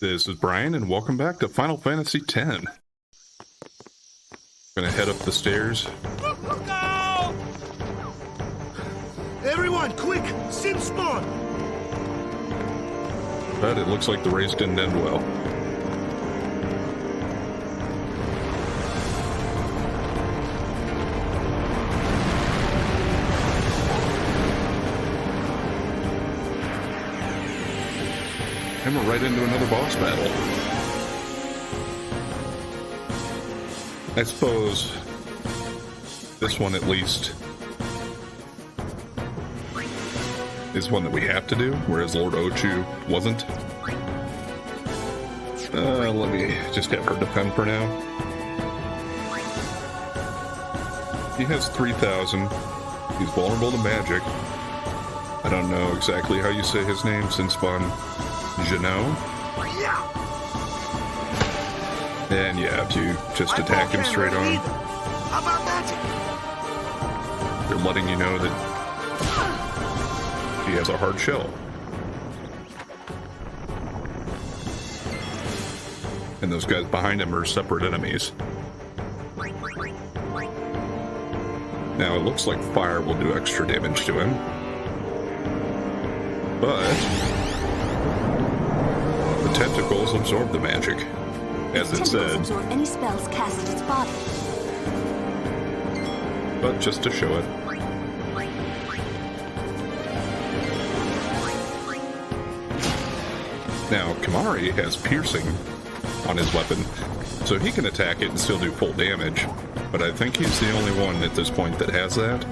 This is Brian, and welcome back to Final Fantasy X. Gonna head up the stairs. Go! Everyone, quick! Sim spawn! But it looks like the race didn't end well. And we're right into another boss battle. I suppose this one at least is one that we have to do, whereas Lord Ochu wasn't. Let me just have her defend for now. He has 3,000. He's vulnerable to magic. I don't know exactly how you say his name since Spawn. Janot? And yeah, if you just attack him straight on, they're letting you know that he has a hard shell. And those guys behind him are separate enemies. Now it looks like fire will do extra damage to him. But the tentacles absorb the magic, as it said. Absorb any spells cast at its body. But just to show it. Now, Kimahri has piercing on his weapon, so he can attack it and still do full damage. But I think he's the only one at this point that has that.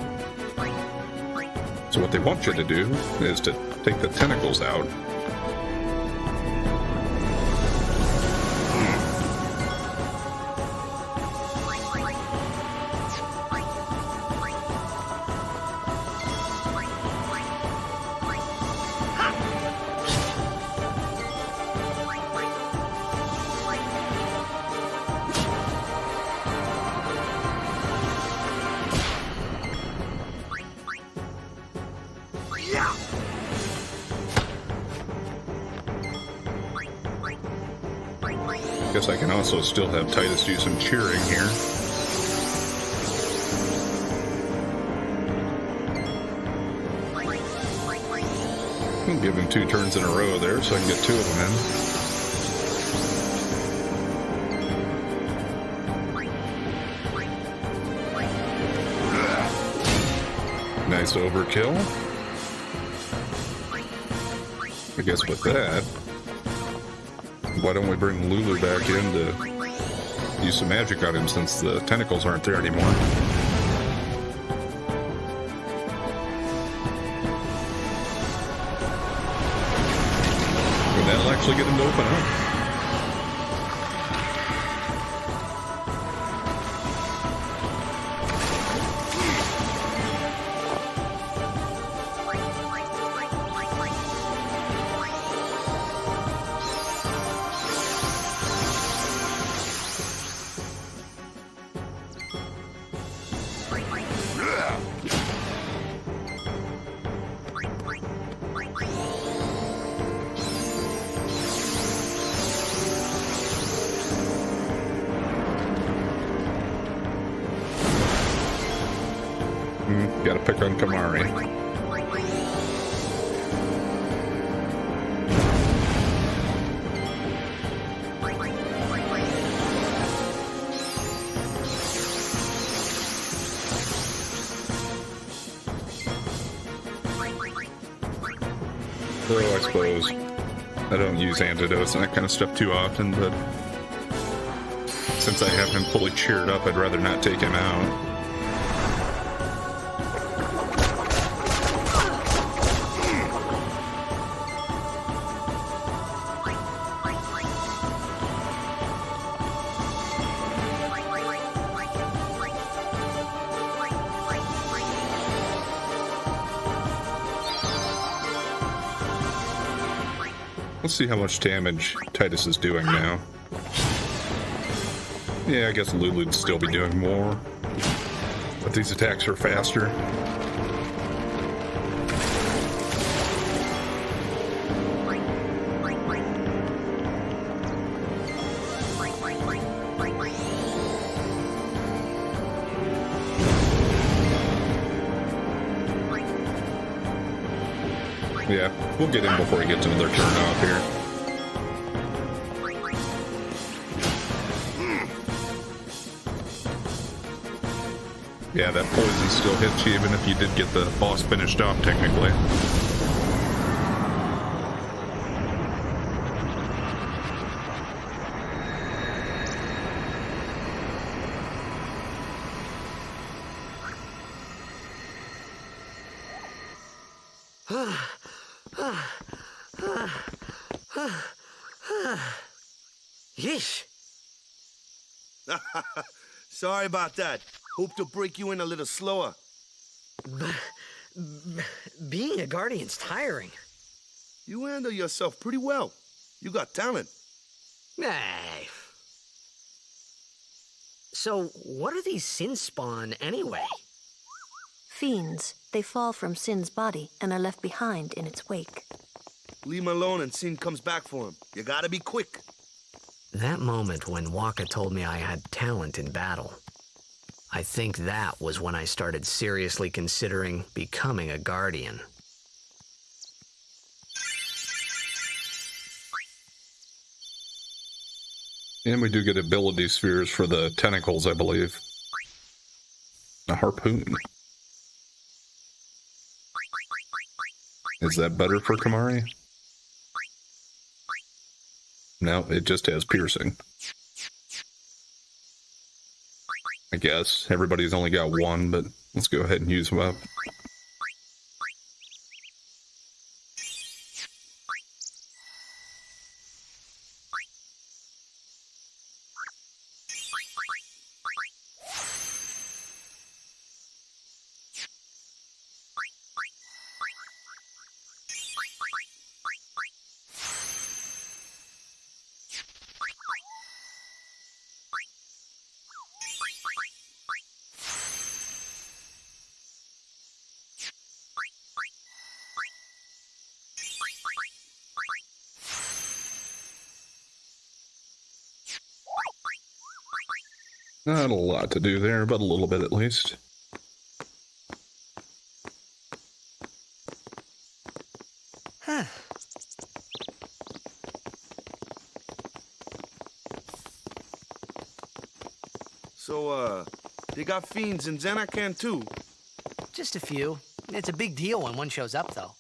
So what they want you to do is to take the tentacles out. Guess I can also still have Titus do some cheering here. I'll give him 2 turns in a row there so I can get 2 of them in. Nice overkill. I guess with that, why don't we bring Lulu back in to use some magic on him since the tentacles aren't there anymore? And that'll actually get him to open up. Gotta pick on Kimahri. Though I suppose I don't use antidotes and that kind of stuff too often, but since I have him fully cheered up, I'd rather not take him out. Let's see how much damage Titus is doing now. Yeah, I guess Lulu'd still be doing more. But these attacks are faster. Yeah, we'll get in before he gets another turn off here. Yeah, that poison still hits you even if you did get the boss finished off, technically. Yeesh. Sorry about that. Hope to break you in a little slower. Being a guardian's tiring. You handle yourself pretty well. You got talent. Hey. So, what are these sin spawn anyway? Fiends. They fall from Sin's body and are left behind in its wake. Leave him alone and Sin comes back for him. You gotta be quick. That moment when Waka told me I had talent in battle, I think that was when I started seriously considering becoming a guardian. And we do get ability spheres for the tentacles, I believe. A harpoon. Is that better for Kamari? No, it just has piercing. I guess. Everybody's only got one, but let's go ahead and use them up. Not a lot to do there, but a little bit at least. Huh. So, they got fiends in Xanarkand too. Just a few. It's a big deal when one shows up, though.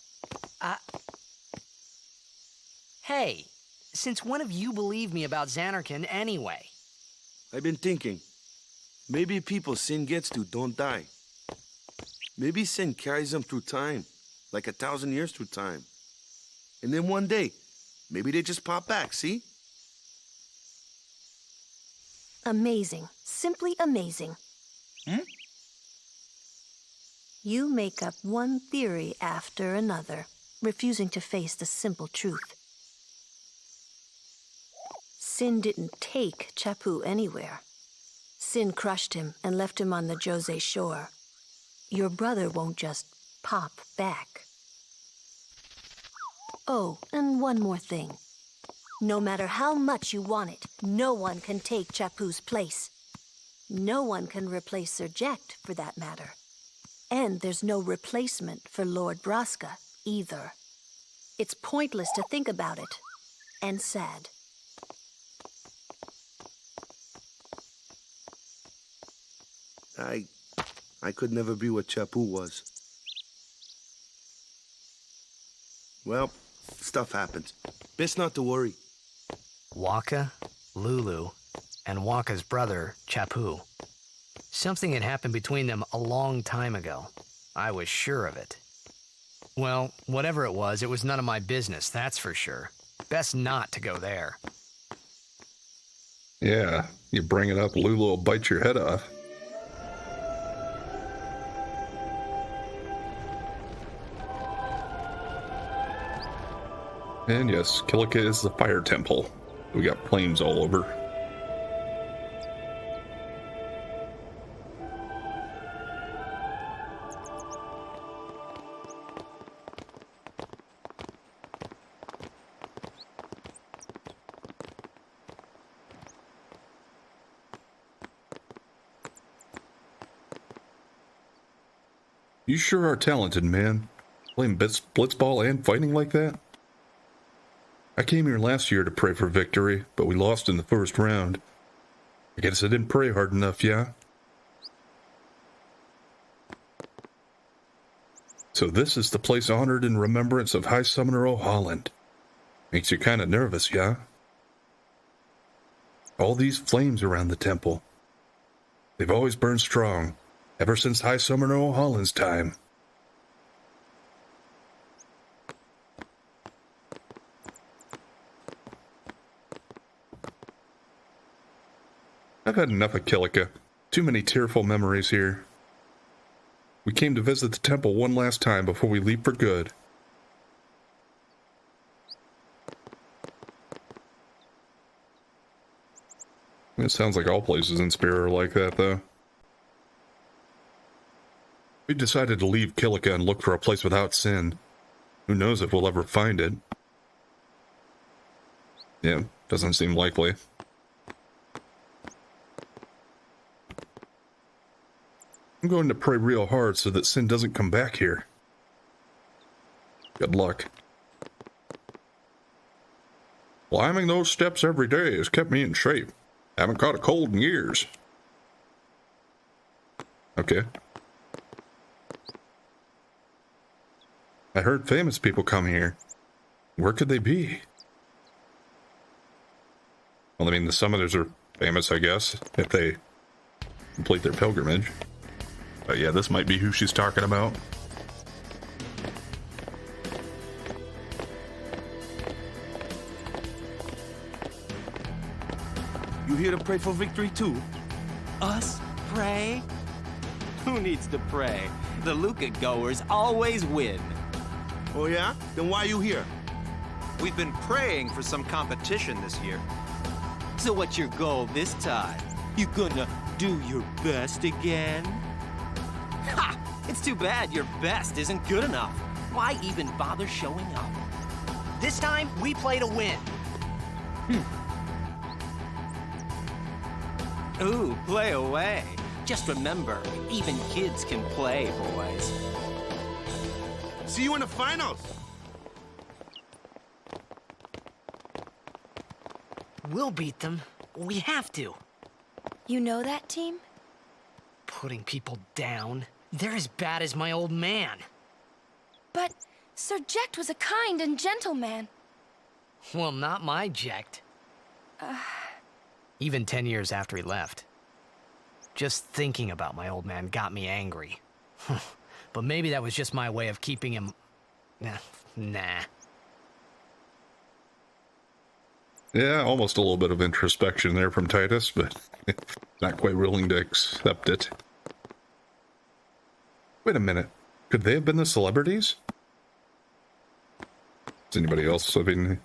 Hey, since when have you believed me about Xanarkand anyway? I've been thinking. Maybe people Sin gets to don't die. Maybe Sin carries them through time, like 1,000 years through time. And then one day, maybe they just pop back, see? Amazing. Simply amazing. You make up one theory after another, refusing to face the simple truth. Sin didn't take Chapu anywhere. Sin crushed him and left him on the Jose shore. Your brother won't just pop back. Oh, and one more thing. No matter how much you want it, no one can take Chapu's place. No one can replace Serject, for that matter. And there's no replacement for Lord Braska, either. It's pointless to think about it, and sad. I could never be what Chapu was. Well, stuff happens. Best not to worry. Waka, Lulu, and Waka's brother, Chapu. Something had happened between them a long time ago. I was sure of it. Well, whatever it was none of my business, that's for sure. Best not to go there. Yeah, you bring it up, Lulu will bite your head off. And yes, Kilika is the fire temple. We got flames all over. You sure are talented, man. Playing blitzball and fighting like that? I came here last year to pray for victory, but we lost in the first round. I guess I didn't pray hard enough, yeah? So this is the place honored in remembrance of High Summoner O'Holland. Makes you kind of nervous, yeah? All these flames around the temple. They've always burned strong, ever since High Summoner O'Holland's time. I've had enough of Kilika. Too many tearful memories here. We came to visit the temple one last time before we leave for good. It sounds like all places in Spirit are like that, though. We decided to leave Kilika and look for a place without sin. Who knows if we'll ever find it. Yeah, doesn't seem likely. I'm going to pray real hard so that sin doesn't come back here. Good luck. Climbing those steps every day has kept me in shape. Haven't caught a cold in years. Okay. I heard famous people come here. Where could they be? Well, I mean, the summoners are famous, I guess, if they complete their pilgrimage. But yeah, this might be who she's talking about. You here to pray for victory too? Us pray? Who needs to pray? The Luca goers always win. Oh yeah? Then why you here? We've been praying for some competition this year. So what's your goal this time? You gonna do your best again? Ha! It's too bad your best isn't good enough. Why even bother showing up? This time, we play to win. Ooh, play away. Just remember, even kids can play, boys. See you in the finals! We'll beat them. We have to. You know that team? Putting people down. They're as bad as my old man. But Sir Jecht was a kind and gentle man. Well, not my Jecht. Even 10 years after he left. Just thinking about my old man got me angry. But maybe that was just my way of keeping him... Nah. Yeah, almost a little bit of introspection there from Titus, but not quite willing to accept it. Wait a minute. Could they have been the celebrities? Is anybody else? I mean,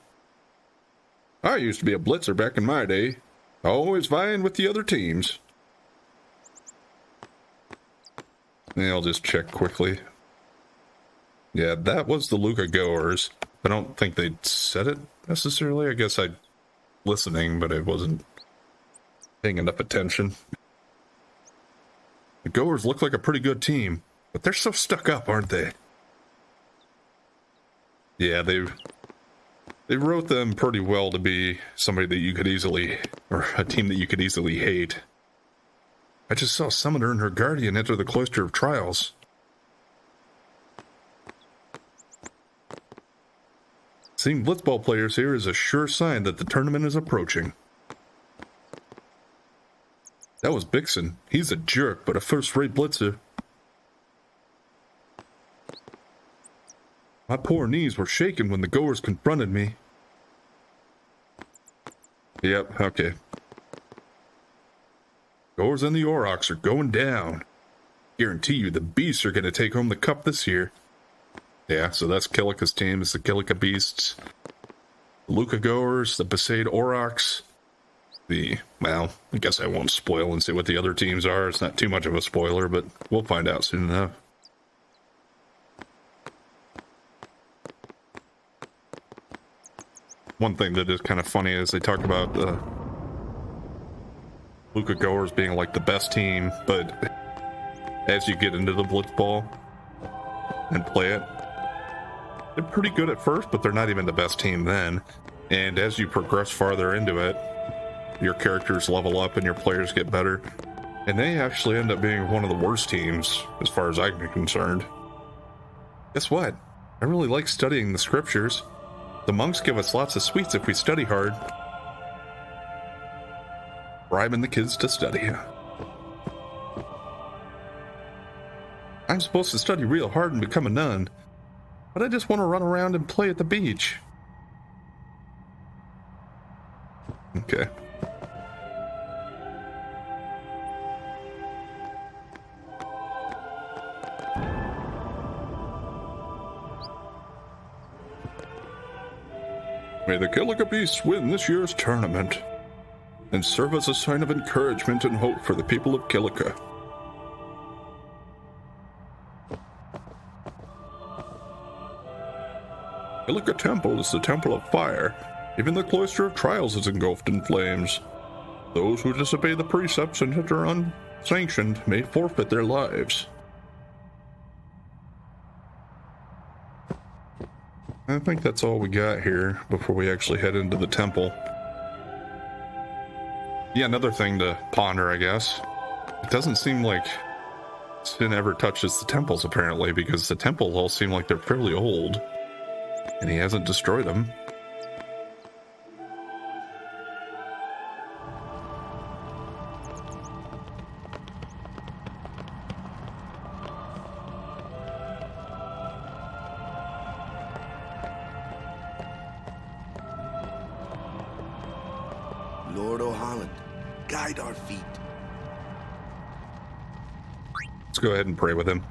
I used to be a blitzer back in my day. Always vying with the other teams. Yeah, I'll just check quickly. Yeah, that was the Luca goers. I don't think they said it necessarily. I guess I listening, but I wasn't paying enough attention. The goers look like a pretty good team, but they're so stuck up, aren't they? Yeah, they wrote them pretty well to be somebody that you could easily, or a team that you could easily hate. I just saw Summoner and her guardian enter the Cloister of Trials. Seeing blitzball players here is a sure sign that the tournament is approaching. That was Bixen. He's a jerk, but a first-rate blitzer. My poor knees were shaking when the goers confronted me. Yep, okay. Goers and the Aurochs are going down. Guarantee you the Beasts are going to take home the cup this year. Yeah, so that's Kilika's team. It's the Kilika Beasts. The Luca Goers, the Besaid Aurochs. Well, I guess I won't spoil and say what the other teams are. It's not too much of a spoiler, but we'll find out soon enough. One thing that is kind of funny is they talk about the Luca Goers being like the best team, but as you get into the blitzball and play it, they're pretty good at first, but they're not even the best team then. And as you progress farther into it, your characters level up and your players get better. And they actually end up being one of the worst teams, as far as I'm concerned. Guess what? I really like studying the scriptures. The monks give us lots of sweets if we study hard. Bribing the kids to study. I'm supposed to study real hard and become a nun, but I just want to run around and play at the beach. Okay. May the Kilika Beasts win this year's tournament and serve as a sign of encouragement and hope for the people of Kilika. Kilika Temple is the temple of fire. Even the cloister of trials is engulfed in flames. Those who disobey the precepts and enter unsanctioned may forfeit their lives. I think that's all we got here before we actually head into the temple. Yeah, another thing to ponder, I guess. It doesn't seem like Sin ever touches the temples, apparently, because the temples all seem like they're fairly old. And he hasn't destroyed them. Lord O'Holland, guide our feet. Let's go ahead and pray with him.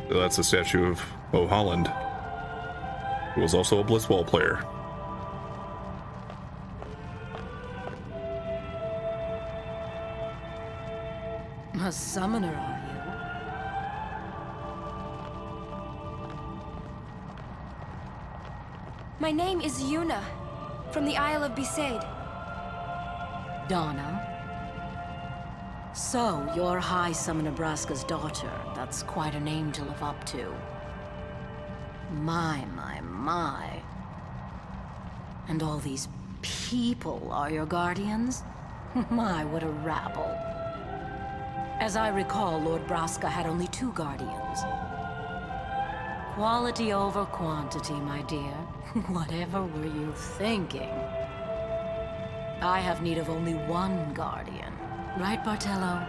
So that's a statue of O'Holland, who was also a Blitzball player. A summoner, are you? My name is Yuna, from the Isle of Besaid. Donna? So, you're High Summoner Braska's daughter. That's quite a name to live up to. My. And all these people are your guardians? My, what a rabble. As I recall, Lord Braska had only 2 guardians. Quality over quantity, my dear. Whatever were you thinking? I have need of only 1 guardian. Right, Bartello?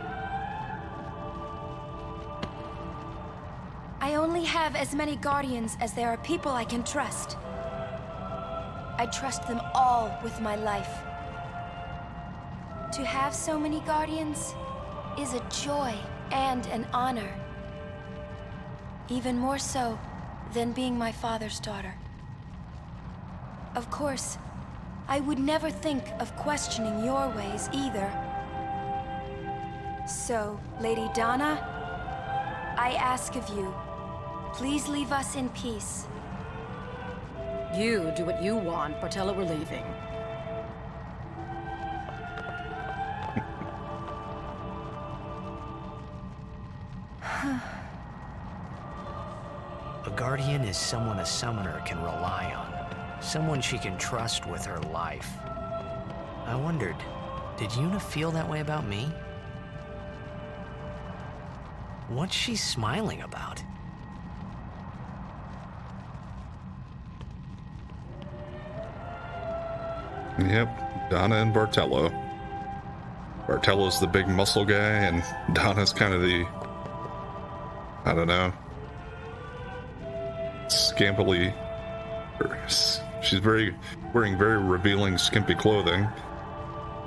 I only have as many guardians as there are people I can trust. I trust them all with my life. To have so many guardians is a joy and an honor. Even more so than being my father's daughter. Of course, I would never think of questioning your ways either. So, Lady Donna, I ask of you, please leave us in peace. You do what you want. Bartello, we're leaving. A guardian is someone a summoner can rely on. Someone she can trust with her life. I wondered, did Yuna feel that way about me? What's she smiling about? Yep, Donna and Bartello. Bartello's the big muscle guy, and Donna's kind of the, I don't know, scampily. She's wearing very revealing, skimpy clothing,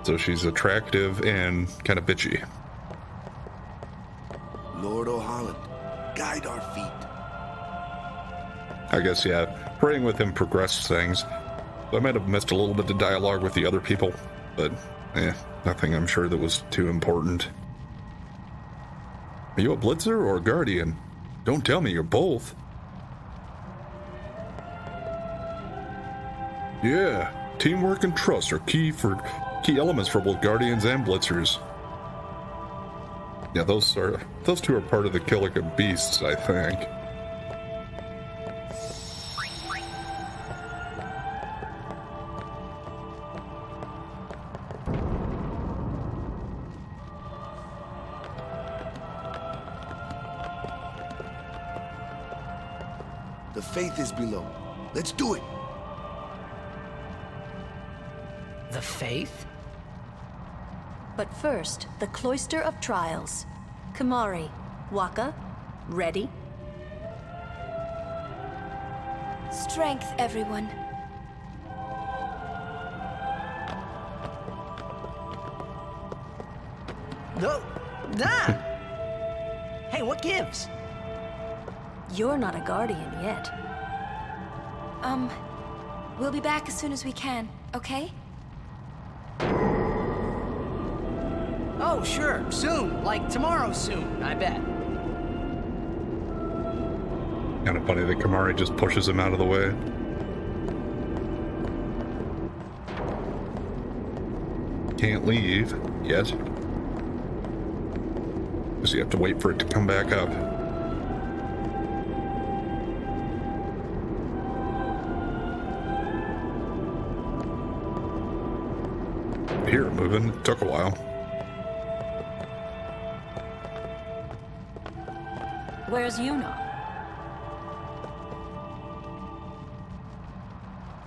so she's attractive and kind of bitchy. Lord O'Holland, guide our feet. I guess, yeah, praying with him progressed things. I might have missed a little bit of dialogue with the other people, but nothing I'm sure that was too important. Are you a Blitzer or a Guardian? Don't tell me you're both. Yeah, teamwork and trust are key elements for both Guardians and Blitzers. Yeah, those two are part of the Kilika beasts, I think. The faith is below. Let's do it. The faith? But first, the Cloister of Trials. Kamari, Waka, ready? Strength, everyone. No. Nah. Hey, what gives? You're not a guardian yet. We'll be back as soon as we can, okay? Oh, sure. Soon. Like tomorrow soon, I bet. Kind of funny that Kamari just pushes him out of the way. Can't leave yet. Guess you have to wait for it to come back up. Here, moving. It took a while. Where's Yuna?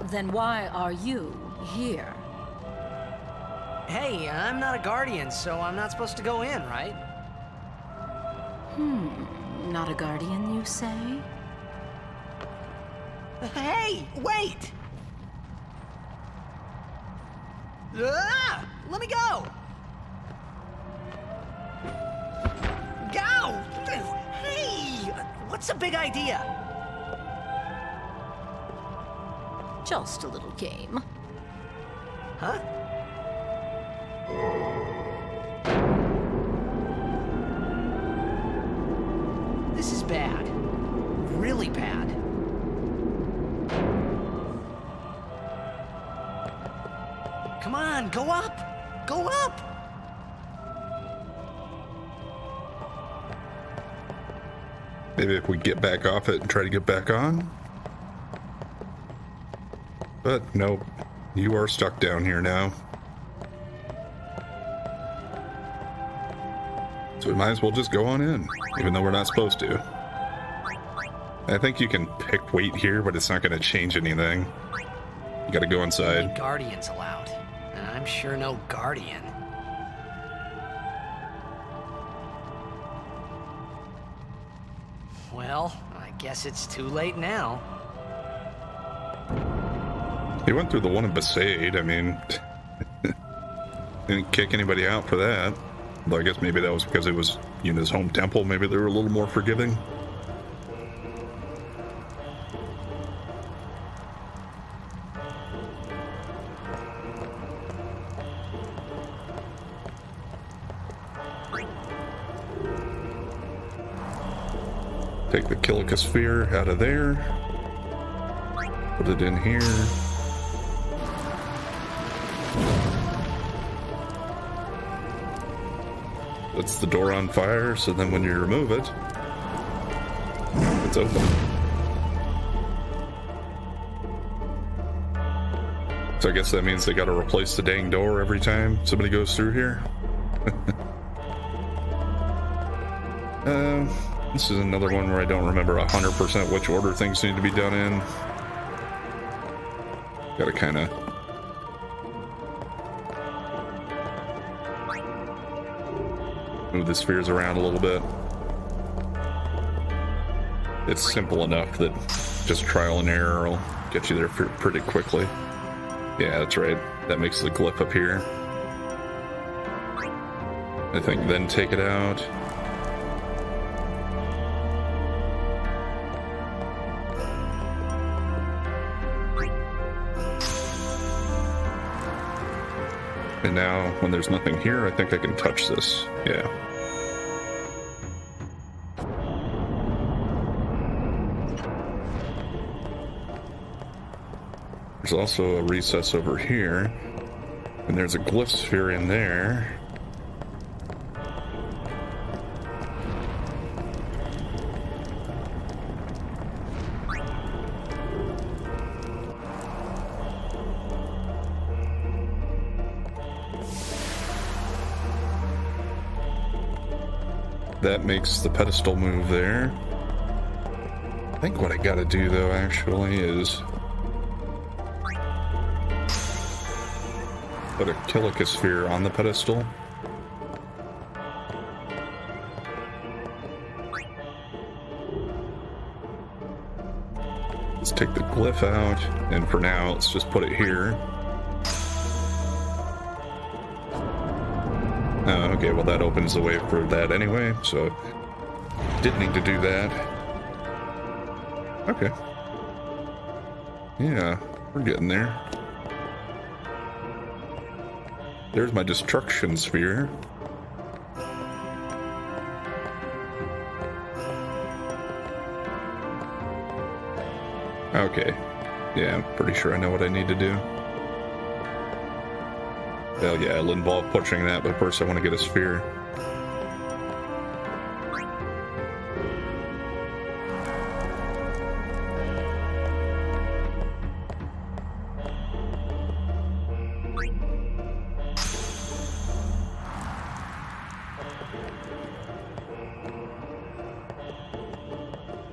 Then why are you here? Hey, I'm not a guardian, so I'm not supposed to go in, right? Not a guardian, you say? Hey, wait! Ah! Let me go! Go! Hey! What's the big idea? Just a little game. Huh? This is bad. Really bad. Come on, go up! Go up! Maybe if we get back off it and try to get back on? But nope, you are stuck down here now. So we might as well just go on in, even though we're not supposed to. I think you can pick weight here, but it's not going to change anything. You gotta go inside. Guardians allowed. And I'm sure no guardian. Well, I guess it's too late now. He went through the one in Besaid, I mean... didn't kick anybody out for that. Though I guess maybe that was because it was Yuna's home temple. Maybe they were a little more forgiving. Take the Kilika sphere out of there. Put it in here. That's the door on fire, so then when you remove it, it's open. So I guess that means they gotta replace the dang door every time somebody goes through here. This is another one where I don't remember 100% which order things need to be done in. Gotta kinda... move the spheres around a little bit. It's simple enough that just trial and error will get you there pretty quickly. Yeah, that's right. That makes the glyph up here. I think then take it out. And now, when there's nothing here, I think I can touch this. Yeah. There's also a recess over here. And there's a glyph sphere in there. that makes the pedestal move there. I think what I gotta do, though, actually, is put a Kilika sphere on the pedestal. Let's take the glyph out, and for now, let's just put it here. Oh, okay, well that opens the way for that anyway, so didn't need to do that. Okay. Yeah, we're getting there. There's my destruction sphere. Okay. Yeah, I'm pretty sure I know what I need to do. Hell yeah, it'll involve pushing that, but first I want to get a sphere.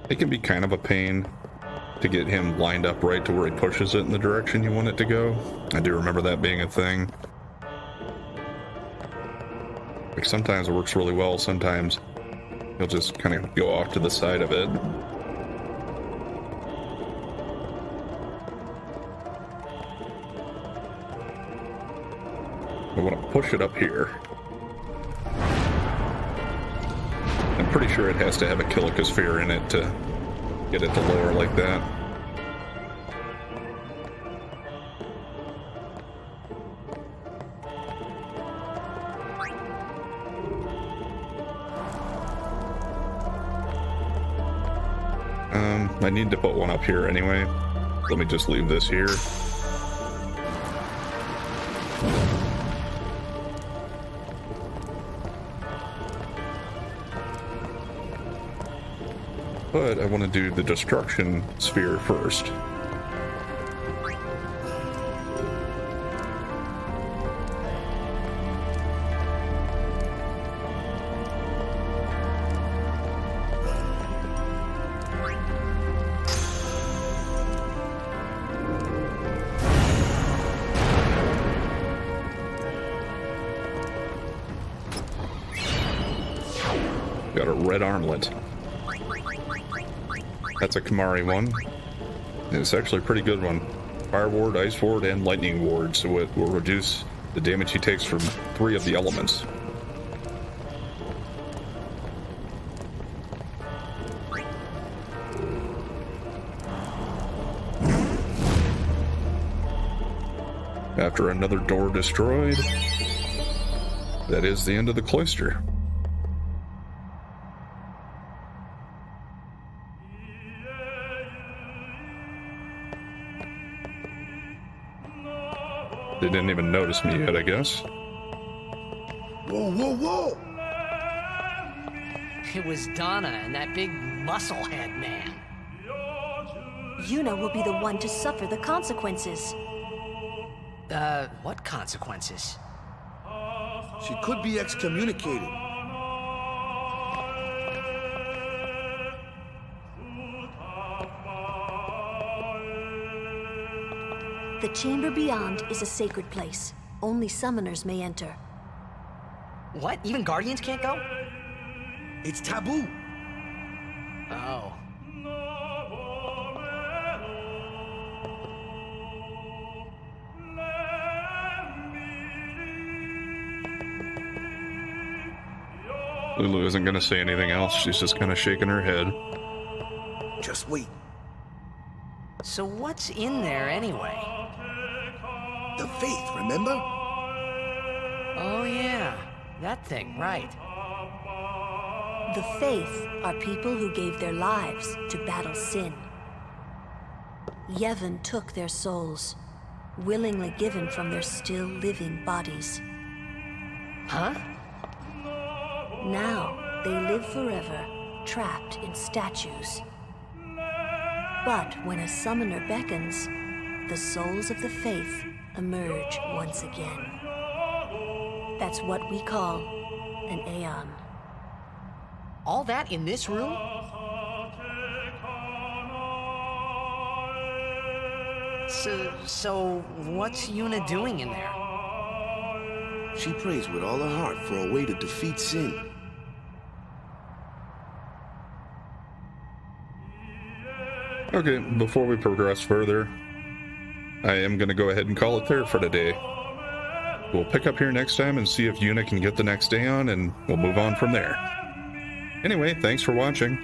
It can be kind of a pain to get him lined up right to where he pushes it in the direction you want it to go. I do remember that being a thing. Like sometimes it works really well, sometimes he'll just kind of go off to the side of it. I want to push it up here. I'm pretty sure it has to have a Kilika sphere in it to get it to lower like that. I need to put one up here anyway. Let me just leave this here. But I want to do the destruction sphere first. Got a red armlet. That's a Kamari one. And it's actually a pretty good one. Fire ward, ice ward, and lightning ward, so it will reduce the damage he takes from 3 of the elements. After another door destroyed, that is the end of the cloister. They didn't even notice me yet, I guess. Whoa, whoa, whoa! It was Donna and that big musclehead man. Yuna will be the one to suffer the consequences. What consequences? She could be excommunicated. The chamber beyond is a sacred place. Only summoners may enter. What? Even Guardians can't go? It's taboo. Oh. Lulu isn't going to say anything else. She's just kind of shaking her head. Just wait. So what's in there anyway? The faith, remember? Oh yeah, that thing, right. The faith are people who gave their lives to battle sin. Yevon took their souls, willingly given from their still living bodies. Huh? Now they live forever, trapped in statues. But when a summoner beckons, the souls of the faith emerge once again. That's what we call an Aeon. All that in this room? So what's Yuna doing in there? She prays with all her heart for a way to defeat sin. Okay, before we progress further, I am going to go ahead and call it there for today. We'll pick up here next time and see if Yuna can get the next day on, and we'll move on from there. Anyway, thanks for watching,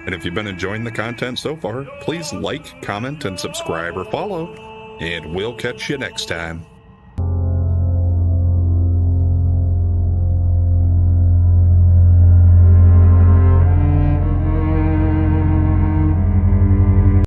and if you've been enjoying the content so far, please like, comment, and subscribe or follow, and we'll catch you next time.